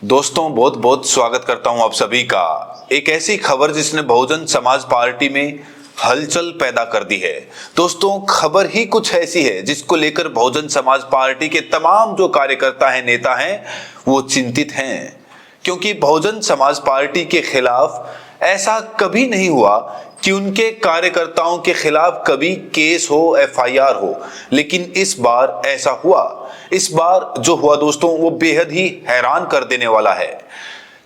दोस्तों बहुत बहुत स्वागत करता हूं आप सभी का। एक ऐसी खबर जिसने बहुजन समाज पार्टी में हलचल पैदा कर दी है। दोस्तों खबर ही कुछ ऐसी है जिसको लेकर बहुजन समाज पार्टी के तमाम जो कार्यकर्ता हैं, नेता हैं, वो चिंतित हैं, क्योंकि बहुजन समाज पार्टी के खिलाफ ऐसा कभी नहीं हुआ कि उनके कार्यकर्ताओं के खिलाफ कभी केस हो, एफआईआर हो, लेकिन इस बार ऐसा हुआ। इस बार जो हुआ दोस्तों वो बेहद ही हैरान कर देने वाला है।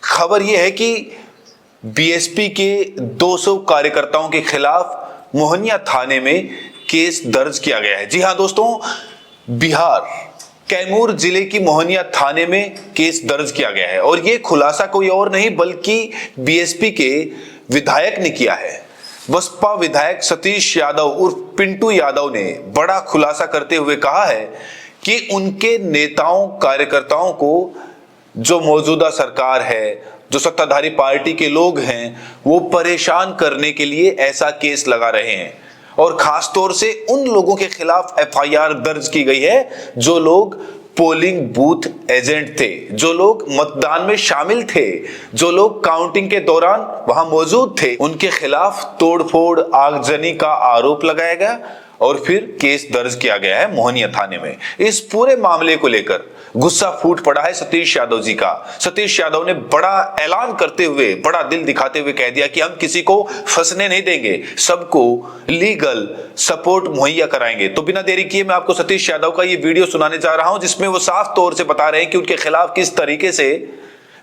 खबर यह है कि बीएसपी के 200 कार्यकर्ताओं के खिलाफ मोहनिया थाने में केस दर्ज किया गया है। जी हां दोस्तों, बिहार कैमूर जिले की मोहनिया थाने में केस दर्ज किया गया है और यह खुलासा कोई और नहीं बल्कि बीएसपी के विधायक ने किया है। बसपा विधायक सतीश यादव उर्फ पिंटू यादव ने बड़ा खुलासा करते हुए कहा है कि उनके नेताओं कार्यकर्ताओं को जो मौजूदा सरकार है, जो सत्ताधारी पार्टी के लोग हैं, वो परेशान करने के लिए ऐसा केस लगा रहे हैं और खास तौर से उन लोगों के खिलाफ एफआईआर दर्ज की गई है जो लोग पोलिंग बूथ एजेंट थे, जो लोग मतदान में शामिल थे, जो लोग काउंटिंग के दौरान वहां मौजूद थे। उनके खिलाफ तोड़फोड़, आगजनी का आरोप लगाया गया और फिर केस दर्ज किया गया है मोहनिया थाने में। इस पूरे मामले को लेकर गुस्सा फूट पड़ा है सतीश यादव जी का। सतीश यादव ने बड़ा ऐलान करते हुए, बड़ा दिल दिखाते हुए कह दिया कि हम किसी को फंसने नहीं देंगे, सबको लीगल सपोर्ट मुहैया कराएंगे। तो बिना देरी किए मैं आपको सतीश यादव का ये वीडियो सुनाने जा रहा हूं जिसमें वो साफ तौर से बता रहे हैं कि उनके खिलाफ किस तरीके से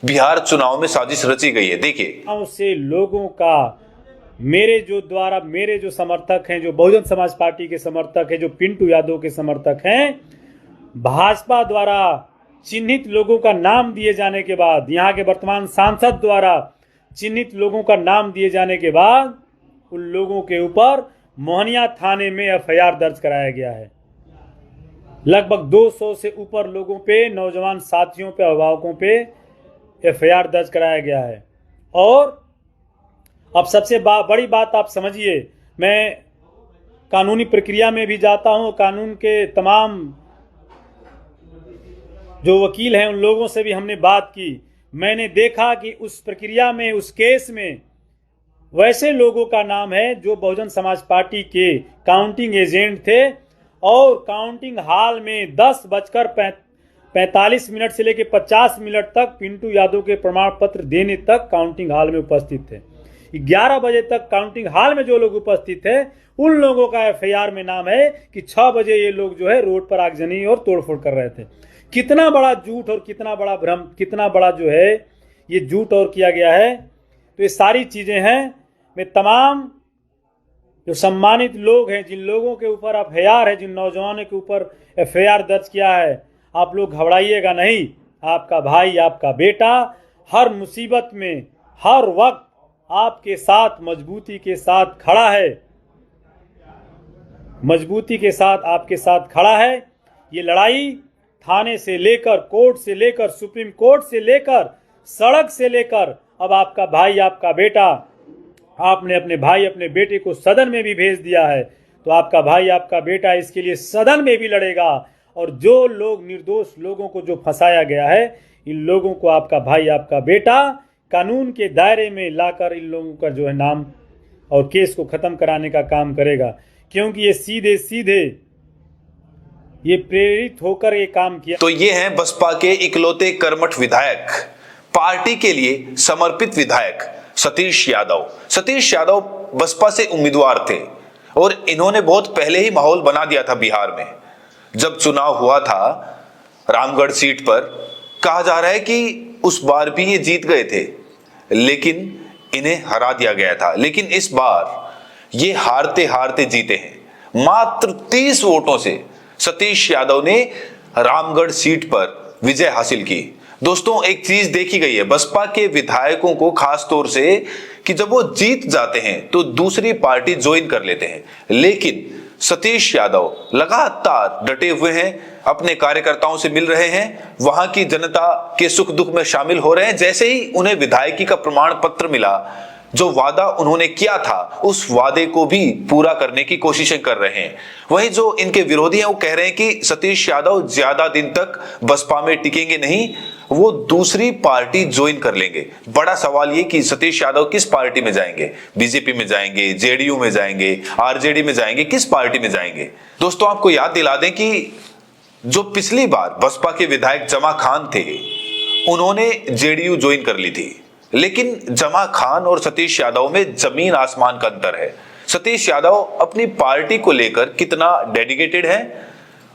बिहार चुनाव में साजिश रची गई है। देखिए, से लोगों का मेरे जो समर्थक हैं, जो बहुजन समाज पार्टी के समर्थक हैं, जो पिंटू यादव के समर्थक हैं, भाजपा द्वारा चिन्हित लोगों का नाम दिए जाने के बाद, यहाँ के वर्तमान सांसद द्वारा चिन्हित लोगों का नाम दिए जाने के बाद उन लोगों के ऊपर मोहनिया थाने में एफआईआर दर्ज कराया गया है। लगभग 200 से ऊपर लोगों पे, नौजवान साथियों पे, अभिभावकों पे एफआईआर दर्ज कराया गया है। और अब सबसे बड़ी बात आप समझिए, मैं कानूनी प्रक्रिया में भी जाता हूं, कानून के तमाम जो वकील हैं उन लोगों से भी हमने बात की। मैंने देखा कि उस प्रक्रिया में, उस केस में वैसे लोगों का नाम है जो बहुजन समाज पार्टी के काउंटिंग एजेंट थे और काउंटिंग हॉल में 10:45 से लेकर 50 मिनट तक पिंटू यादव के प्रमाण पत्र देने तक काउंटिंग हॉल में उपस्थित थे। 11 बजे तक काउंटिंग हॉल में जो लोग उपस्थित थे उन लोगों का एफआईआर में नाम है कि 6 बजे ये लोग जो है रोड पर आगजनी और तोड़फोड़ कर रहे थे। कितना बड़ा झूठ और कितना बड़ा भ्रम, कितना बड़ा जो है ये झूठ और किया गया है। तो ये सारी चीजें हैं। मैं तमाम जो सम्मानित लोग हैं, जिन लोगों के ऊपर एफआईआर है, जिन नौजवानों के ऊपर एफआईआर दर्ज किया है, आप लोग घबराइएगा नहीं। आपका भाई, आपका बेटा हर मुसीबत में, हर वक्त आपके साथ मजबूती के साथ खड़ा है, मजबूती के साथ आपके साथ खड़ा है। ये लड़ाई थाने से लेकर, कोर्ट से लेकर, सुप्रीम कोर्ट से लेकर, सड़क से लेकर, अब आपका भाई, आपका बेटा, आपने अपने भाई, अपने बेटे को सदन में भी भेज दिया है, तो आपका भाई, आपका बेटा इसके लिए सदन में भी लड़ेगा। और जो लोग, निर्दोष लोगों को जो फंसाया गया है, इन लोगों को आपका भाई, आपका बेटा कानून के दायरे में लाकर इन लोगों का जो है नाम और केस को खत्म कराने का काम करेगा, क्योंकि ये सीधे सीधे ये प्रेरित होकर ये काम किया। तो ये हैं बसपा के इकलौते कर्मठ विधायक, पार्टी के लिए समर्पित विधायक सतीश यादव। सतीश यादव बसपा से उम्मीदवार थे और इन्होंने बहुत पहले ही माहौल बना दिया था बिहार में। जब चुनाव हुआ था रामगढ़ सीट पर, कहा जा रहा है कि उस बार भी ये जीत गए थे, लेकिन इन्हें हरा दिया गया था। लेकिन इस बार ये हारते हारते जीते हैं। मात्र 30 वोटों से सतीश यादव ने रामगढ़ सीट पर विजय हासिल की। दोस्तों एक चीज देखी गई है बसपा के विधायकों को, खास तौर से कि जब वो जीत जाते हैं तो दूसरी पार्टी ज्वाइन कर लेते हैं, लेकिन सतीश यादव लगातार डटे हुए हैं, अपने कार्यकर्ताओं से मिल रहे हैं, वहां की जनता के सुख दुख में शामिल हो रहे हैं। जैसे ही उन्हें विधायकी का प्रमाण पत्र मिला जो वादा उन्होंने किया था उस वादे को भी पूरा करने की कोशिशें कर रहे हैं। वहीं जो इनके विरोधी हैं वो कह रहे हैं कि सतीश यादव ज्यादा दिन तक बसपा में टिकेंगे नहीं, वो दूसरी पार्टी ज्वाइन कर लेंगे। बड़ा सवाल ये कि सतीश यादव किस पार्टी में जाएंगे, बीजेपी में जाएंगे, जेडीयू में जाएंगे, आरजेडी में जाएंगे, किस पार्टी में जाएंगे। दोस्तों आपको याद दिला दें कि जो पिछली बार बसपा के विधायक जमा खान थे उन्होंने जेडीयू ज्वाइन कर ली थी, लेकिन जमा खान और सतीश यादव में जमीन आसमान का अंतर है। सतीश यादव अपनी पार्टी को लेकर कितना डेडिकेटेड है,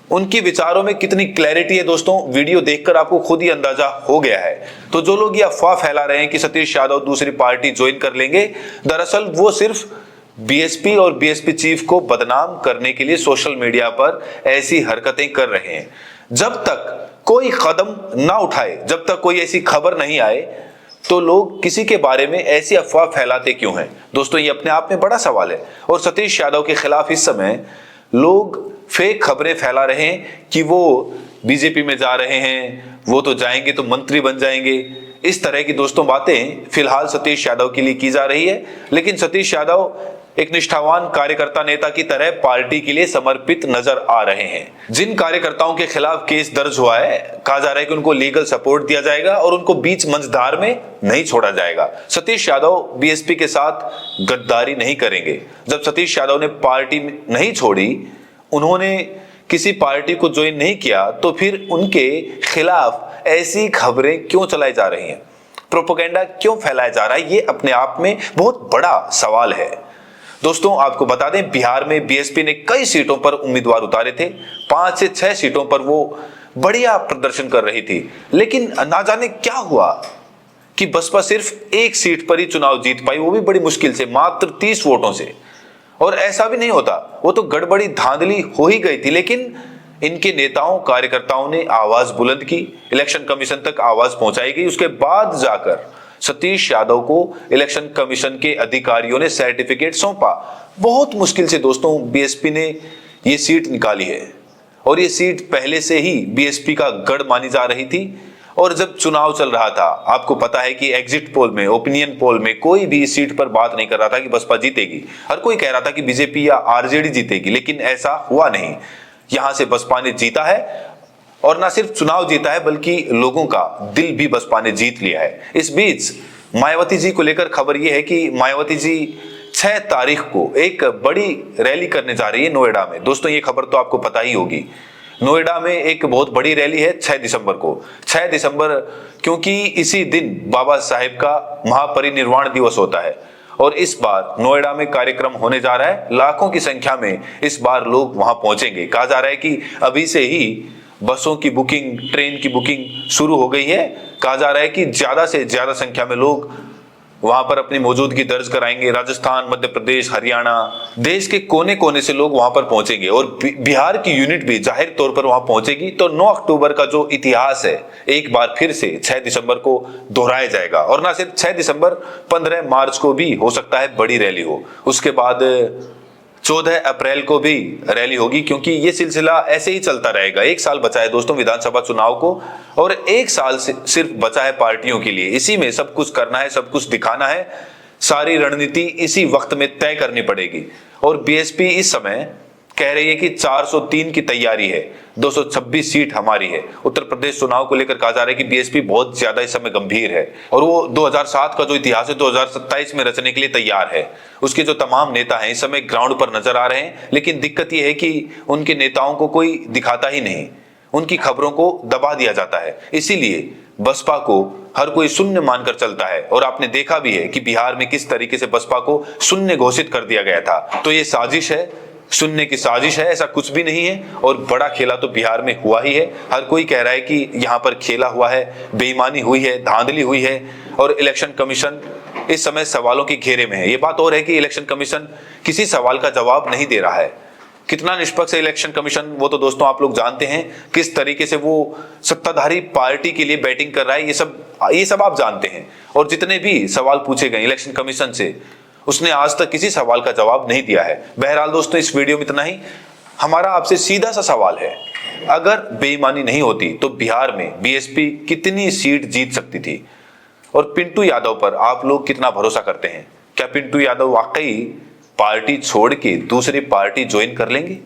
उनकी विचारों में कितनी क्लैरिटी है, दोस्तों वीडियो देखकर आपको खुद ही अंदाजा हो गया है। तो जो लोग ये अफवाह फैला रहे हैं कि सतीश यादव दूसरी पार्टी ज्वाइन कर लेंगे, दरअसल वो सिर्फ बीएसपी और बीएसपी चीफ को बदनाम करने के लिए सोशल मीडिया पर ऐसी हरकतें कर रहे हैं। जब तक कोई कदम ना उठाए, जब तक कोई ऐसी खबर नहीं आए, तो लोग किसी के बारे में ऐसी अफवाह फैलाते क्यों हैं? दोस्तों ये अपने आप में बड़ा सवाल है। और सतीश यादव के खिलाफ इस समय लोग फेक खबरें फैला रहे हैं कि वो बीजेपी में जा रहे हैं, वो तो जाएंगे तो मंत्री बन जाएंगे। इस तरह की दोस्तों बातें फिलहाल सतीश यादव के लिए की जा रही है, लेकिन सतीश यादव एक निष्ठावान कार्यकर्ता नेता की तरह पार्टी के लिए समर्पित नजर आ रहे हैं। जिन कार्यकर्ताओं के खिलाफ केस दर्ज हुआ है, कहा जा रहा है कि उनको लीगल सपोर्ट दिया जाएगा और उनको बीच मंझधार में नहीं छोड़ा जाएगा। सतीश यादव बीएसपी के साथ गद्दारी नहीं करेंगे। जब सतीश यादव ने पार्टी नहीं छोड़ी, उन्होंने किसी पार्टी को ज्वाइन नहीं किया, तो फिर उनके खिलाफ ऐसी खबरें क्यों चलाई जा रही हैं, प्रोपेगेंडा क्यों फैलाया जा रहा है, ये अपने आप में बहुत बड़ा सवाल है। दोस्तों आपको बता दें, बिहार में बीएसपी ने कई सीटों पर उम्मीदवार उतारे थे। 5 से 6 सीटों पर वो बढ़िया प्रदर्शन कर रही थी, लेकिन ना जाने क्या हुआ कि बसपा सिर्फ एक सीट पर ही चुनाव जीत पाई, वो भी बड़ी मुश्किल से, मात्र 30 वोटों से। और ऐसा भी नहीं होता, वो तो गड़बड़ी धांधली हो ही गई थी, लेकिन इनके नेताओं कार्यकर्ताओं ने आवाज बुलंद की, इलेक्शन कमीशन तक आवाज पहुंचाई गई। उसके बाद जाकर सतीश यादव को इलेक्शन कमीशन के अधिकारियों ने सर्टिफिकेट सौंपा। बहुत मुश्किल से दोस्तों बीएसपी ने ये सीट निकाली है, और ये सीट पहले से ही बीएसपी का गढ़ मानी जा रही थी। और जब चुनाव चल रहा था, आपको पता है कि एग्जिट पोल में, ओपिनियन पोल में कोई भी इस सीट पर बात नहीं कर रहा था कि बसपा जीतेगी। हर कोई कह रहा था कि बीजेपी या आरजेडी जीतेगी, लेकिन ऐसा हुआ नहीं। यहां से बसपा ने जीता है, और ना सिर्फ चुनाव जीता है बल्कि लोगों का दिल भी बसपा ने जीत लिया है। इस बीच मायावती जी को लेकर खबर यह है कि मायावती जी 6 तारीख को एक बड़ी रैली करने जा रही है नोएडा में। दोस्तों ये खबर तो आपको पता ही होगी। नोएडा में एक बहुत बड़ी रैली है 6 दिसंबर को। 6 दिसंबर क्योंकि इसी दिन बाबा साहेब का महापरिनिर्वाण दिवस होता है, और इस बार नोएडा में कार्यक्रम होने जा रहा है। लाखों की संख्या में इस बार लोग वहां पहुंचेंगे। कहा जा रहा है कि अभी से ही बसों की बुकिंग, ट्रेन की बुकिंग शुरू हो गई है। कहा जा रहा है कि ज्यादा से ज्यादा संख्या में लोग वहां पर अपनी मौजूदगी दर्ज कराएंगे। राजस्थान, मध्य प्रदेश, हरियाणा, देश के कोने कोने से लोग वहां पर पहुंचेंगे, और बिहार की यूनिट भी जाहिर तौर पर वहां पहुंचेगी। तो 9 अक्टूबर का जो इतिहास है एक बार फिर से 6 दिसंबर को दोहराया जाएगा। और ना सिर्फ 6 दिसंबर, 15 मार्च को भी हो सकता है बड़ी रैली हो। उसके बाद 14 अप्रैल को भी रैली होगी, क्योंकि ये सिलसिला ऐसे ही चलता रहेगा। 1 साल बचा है दोस्तों विधानसभा चुनाव को, और 1 साल सिर्फ बचा है पार्टियों के लिए। इसी में सब कुछ करना है, सब कुछ दिखाना है। सारी रणनीति इसी वक्त में तय करनी पड़ेगी। और बीएसपी इस समय कह रही है कि 403 की तैयारी है, 226 सीट हमारी है। उत्तर प्रदेश चुनाव को लेकर कहा जा रहा है कि बीएसपी बहुत ज्यादा इस समय गंभीर है, और वो 2007 का जो इतिहास है 2027 में रचने के लिए तैयार है। उसके जो तमाम नेता हैं इस समय ग्राउंड पर नजर आ रहे हैं, लेकिन दिक्कत यह है कि उनके नेताओं को कोई दिखाता ही नहीं, उनकी खबरों को दबा दिया जाता है। इसीलिए बसपा को हर कोई शून्य मानकर चलता है। और आपने देखा भी है कि बिहार में किस तरीके से बसपा को शून्य घोषित कर दिया गया था। तो ये साजिश है, सुनने की साजिश है, ऐसा कुछ भी नहीं है। और बड़ा खेला तो बिहार में हुआ ही है। हर कोई कह रहा है कि यहाँ पर खेला हुआ है, बेईमानी हुई है, धांधली हुई है, और इलेक्शन कमीशन इस समय सवालों के घेरे में है। ये बात और है कि इलेक्शन कमीशन किसी सवाल का जवाब नहीं दे रहा है। कितना निष्पक्ष है इलेक्शन कमीशन, वो तो दोस्तों आप लोग जानते हैं। किस तरीके से वो सत्ताधारी पार्टी के लिए बैटिंग कर रहा है, ये सब आप जानते हैं। और जितने भी सवाल पूछे गए इलेक्शन कमीशन से, उसने आज तक किसी सवाल का जवाब नहीं दिया है। बहरहाल दोस्तों इस वीडियो में इतना ही। हमारा आपसे सीधा सा सवाल है, अगर बेईमानी नहीं होती तो बिहार में बीएसपी कितनी सीट जीत सकती थी? और पिंटू यादव पर आप लोग कितना भरोसा करते हैं? क्या पिंटू यादव वाकई पार्टी छोड़ के दूसरी पार्टी ज्वाइन कर लेंगे?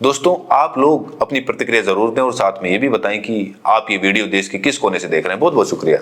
दोस्तों, आप लोग अपनी प्रतिक्रिया जरूर दें और साथ में ये भी बताएं कि आप ये वीडियो देश के किस कोने से देख रहे हैं। बहुत बहुत शुक्रिया।